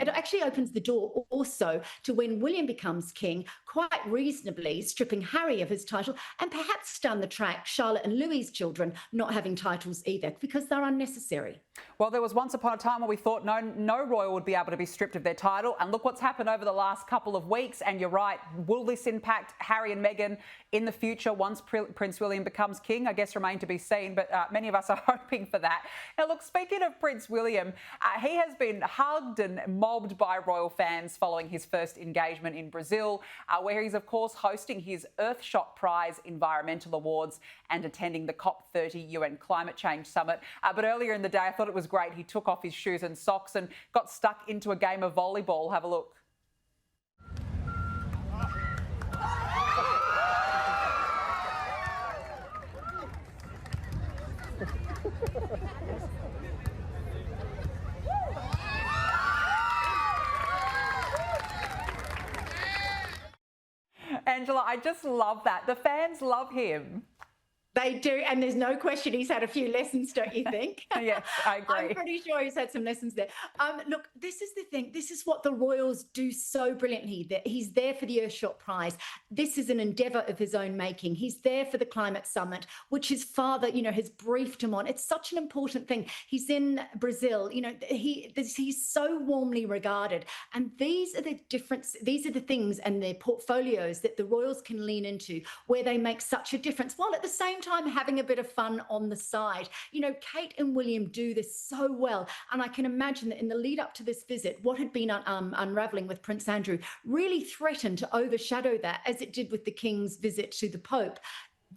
it actually opens the door also to when William becomes king, quite reasonably stripping Harry of his title, and perhaps down the track, Charlotte and Louis's children not having titles either, because they're unnecessary. Well, there was once upon a time when we thought no royal would be able to be stripped of their title, and look what's happened over the last couple of weeks. And you're right, will this impact Harry and Meghan in the future once Prince William becomes king? I guess remain to be seen, but many of us are hoping for that. Now, look, speaking of Prince William, he has been hugged and mobbed by royal fans following his first engagement in Brazil, where he's, of course, hosting his Earthshot Prize Environmental Awards and attending the COP30 UN Climate Change Summit. But earlier in the day, I thought it was great. He took off his shoes and socks and got stuck into a game of volleyball. Have a look. Angela, I just love that. The fans love him. They do, and there's no question he's had a few lessons, don't you think? Yes, I agree. I'm pretty sure he's had some lessons there. Look, this is the thing. This is what the royals do so brilliantly. That he's there for the Earthshot Prize. This is an endeavour of his own making. He's there for the climate summit, which his father, has briefed him on. It's such an important thing. He's in Brazil. He's so warmly regarded, and these are the difference. These are the things and their portfolios that the royals can lean into, where they make such a difference, while at the same time having a bit of fun on the side. Kate and William do this so well, and I can imagine that in the lead up to this visit, what had been unraveling with Prince Andrew really threatened to overshadow that, as it did with the King's visit to the Pope.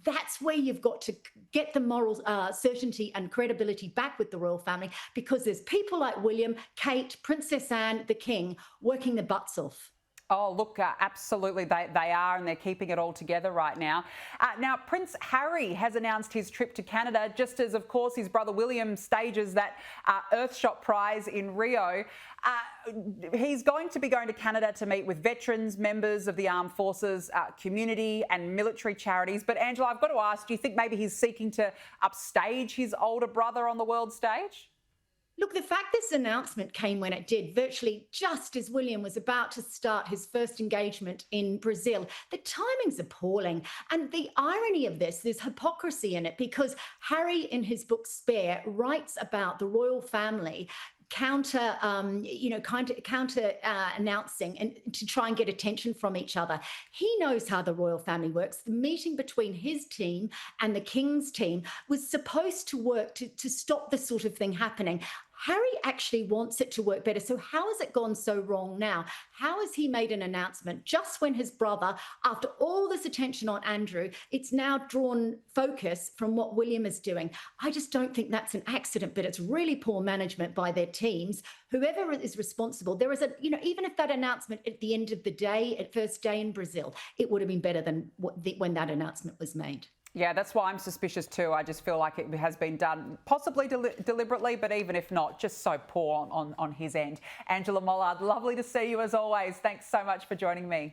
That's where you've got to get the moral certainty and credibility back with the royal family, because there's people like William, Kate, Princess Anne, the King, working their butts off. Oh, look, absolutely, they are, and they're keeping it all together right now. Now, Prince Harry has announced his trip to Canada, just as, of course, his brother William stages that Earthshot Prize in Rio. He's going to be going to Canada to meet with veterans, members of the armed forces, community and military charities. But, Angela, I've got to ask, do you think maybe he's seeking to upstage his older brother on the world stage? Look, the fact this announcement came when it did, virtually just as William was about to start his first engagement in Brazil, the timing's appalling. And the irony of this, there's hypocrisy in it, because Harry, in his book Spare, writes about the royal family counter announcing and to try and get attention from each other. He knows how the royal family works. The meeting between his team and the King's team was supposed to work to stop this sort of thing happening. Harry actually wants it to work better. So how has it gone so wrong now? How has he made an announcement just when his brother, after all this attention on Andrew, it's now drawn focus from what William is doing? I just don't think that's an accident, but it's really poor management by their teams. Whoever is responsible, there is even if that announcement at the end of the day, at first day in Brazil, it would have been better than when that announcement was made. Yeah, that's why I'm suspicious too. I just feel like it has been done possibly deliberately, but even if not, just so poor on his end. Angela Mollard, lovely to see you as always. Thanks so much for joining me.